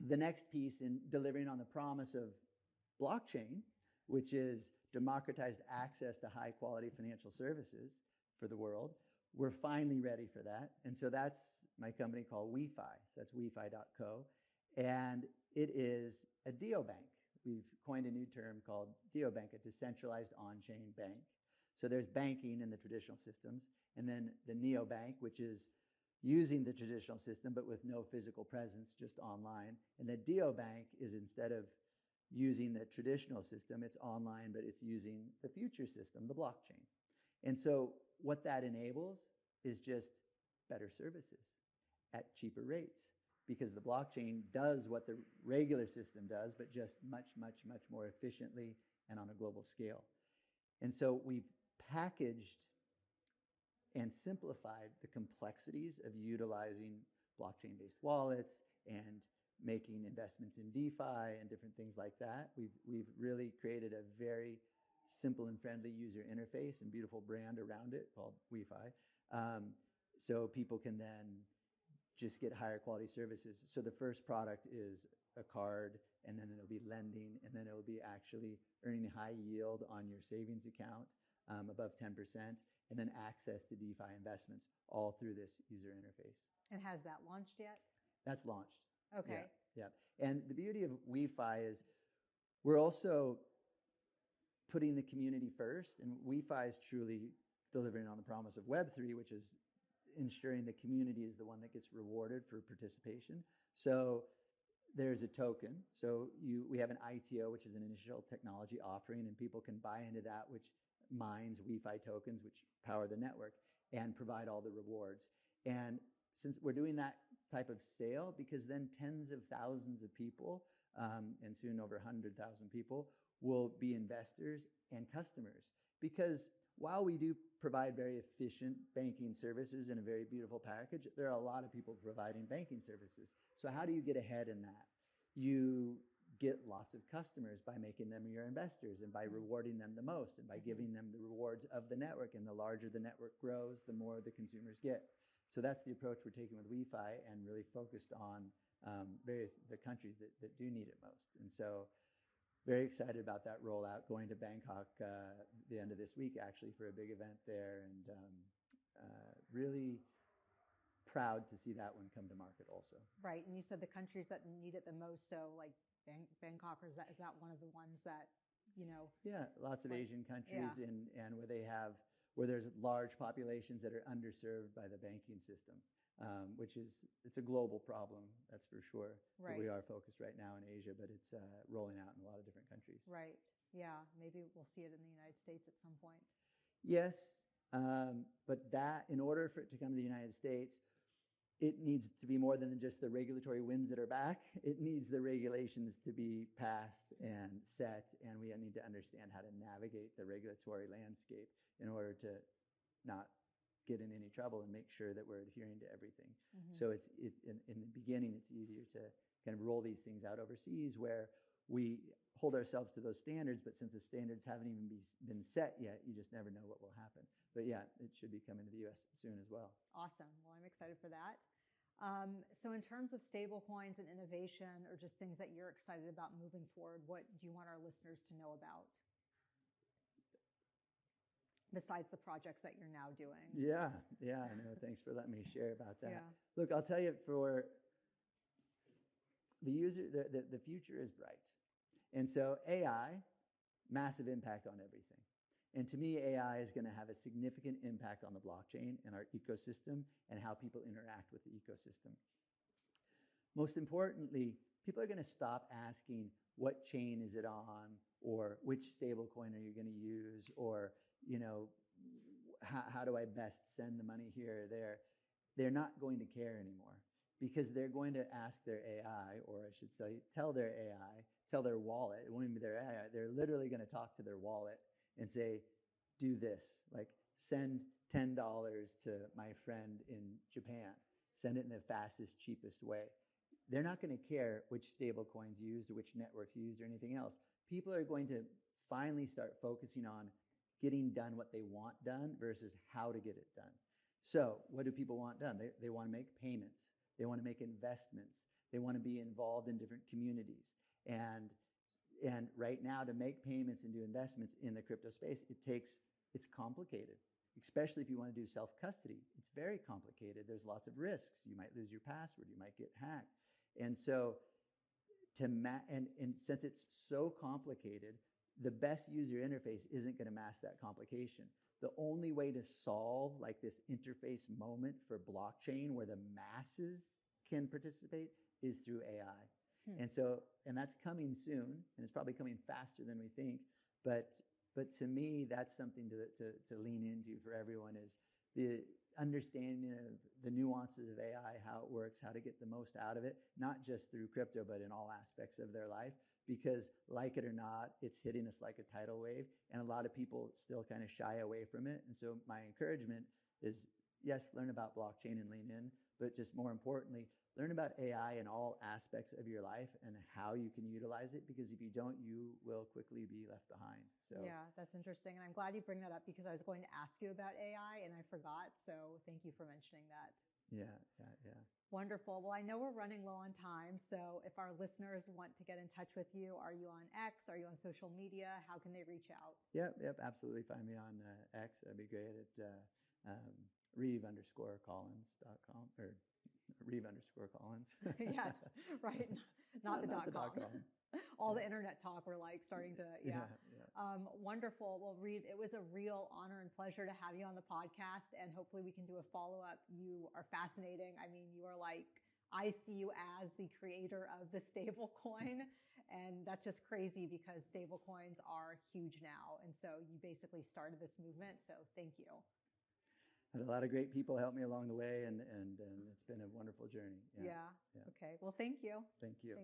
the next piece in delivering on the promise of blockchain, which is democratized access to high quality financial services for the world, we're finally ready for that. And so that's my company called WeFi. So that's WeFi.co. And it is a neobank. We've coined a new term called neobank, a decentralized on-chain bank. So there's banking in the traditional systems, and then the neobank, which is using the traditional system but with no physical presence, just online. And the neobank is, instead of using the traditional system, it's online, but it's using the future system, the blockchain. And so what that enables is just better services at cheaper rates, because the blockchain does what the regular system does, but just much, much, much more efficiently and on a global scale. And so we've packaged and simplified the complexities of utilizing blockchain-based wallets and making investments in DeFi and different things like that. We've really created a very simple and friendly user interface and beautiful brand around it called WeFi. So people can then just get higher quality services. So the first product is a card, and then it'll be lending, and then it'll be actually earning high yield on your savings account, above 10%, and then access to DeFi investments all through this user interface. And has that launched yet? That's launched. Okay. Yeah. And the beauty of WeFi is we're also putting the community first, and WeFi is truly delivering on the promise of Web3, which is ensuring the community is the one that gets rewarded for participation. So there's a token. So we have an ITO, which is an initial technology offering, and people can buy into that, which mines WeFi tokens, which power the network and provide all the rewards. And since we're doing that type of sale, because then tens of thousands of people, and soon over 100,000 people, will be investors and customers. Because while we do provide very efficient banking services in a very beautiful package, there are a lot of people providing banking services. So how do you get ahead in that? You get lots of customers by making them your investors and by rewarding them the most and by giving them the rewards of the network. And the larger the network grows, the more the consumers get. So that's the approach we're taking with WeFi, and really focused on the countries that do need it most. And so very excited about that rollout, going to Bangkok the end of this week, actually, for a big event there, and really proud to see that one come to market also. Right, and you said the countries that need it the most, so like Bangkok, or is that one of the ones that, you know? Yeah, lots of Asian countries, and where there's large populations that are underserved by the banking system, which it's a global problem, that's for sure. Right. But we are focused right now in Asia, but it's rolling out in a lot of different countries. Right. Yeah. Maybe we'll see it in the United States at some point. Yes, but that, in order for it to come to the United States, it needs to be more than just the regulatory winds that are back. It needs the regulations to be passed and set, and we need to understand how to navigate the regulatory landscape in order to not get in any trouble and make sure that we're adhering to everything. So it's in the beginning, it's easier to kind of roll these things out overseas, where we hold ourselves to those standards, but since the standards haven't even been set yet, you just never know what will happen. But yeah, it should be coming to the US soon as well. Awesome. Well, I'm excited for that. So in terms of stable coins and innovation, or just things that you're excited about moving forward, what do you want our listeners to know about, besides the projects that you're now doing? Yeah, I know. Thanks for letting me share about that. Yeah. Look, I'll tell you, for the user, the future is bright. And so AI, massive impact on everything. And to me, AI is going to have a significant impact on the blockchain and our ecosystem and how people interact with the ecosystem. Most importantly, people are going to stop asking, what chain is it on, or which stablecoin are you going to use, or, you know, how do I best send the money here or there? They're not going to care anymore, because they're going to ask their AI, or I should say, tell their AI, tell their wallet. It won't even be their AI. They're literally going to talk to their wallet and say, do this, like send $10 to my friend in Japan. Send it in the fastest, cheapest way. They're not going to care which stable coins used or which networks used or anything else. People are going to finally start focusing on getting done what they want done versus how to get it done. So what do people want done? They want to make payments. They want to make investments. They want to be involved in different communities. And right now, to make payments and do investments in the crypto space, it's complicated, especially if you want to do self-custody. It's very complicated. There's lots of risks. You might lose your password. You might get hacked. And so and since it's so complicated, the best user interface isn't going to mask that complication. The only way to solve like this interface moment for blockchain where the masses can participate is through AI. And that's coming soon, and it's probably coming faster than we think. But to me, that's something to lean into for everyone, is the understanding of the nuances of AI, how it works, how to get the most out of it, not just through crypto, but in all aspects of their life. Because like it or not, it's hitting us like a tidal wave, and a lot of people still kind of shy away from it. And so my encouragement is, yes, learn about blockchain and lean in, but just more importantly, learn about AI in all aspects of your life and how you can utilize it, because if you don't, you will quickly be left behind. So yeah, that's interesting. And I'm glad you bring that up, because I was going to ask you about AI and I forgot. So thank you for mentioning that. Yeah. Wonderful. Well, I know we're running low on time. So if our listeners want to get in touch with you, are you on X? Are you on social media? How can they reach out? Yep, absolutely. Find me on X. That'd be great at Reeve_Collins.com or Reeve_Collins. Yeah, right. Not the not .com. All the internet talk, we're like starting to, yeah. Wonderful. Well, Reeve, it was a real honor and pleasure to have you on the podcast, and hopefully we can do a follow-up. You are fascinating. I mean, you are like, I see you as the creator of the stable coin, and that's just crazy because stable coins are huge now. And so you basically started this movement. So thank you. Had a lot of great people help me along the way, and it's been a wonderful journey. Yeah. Okay. Well, thank you. Thank you.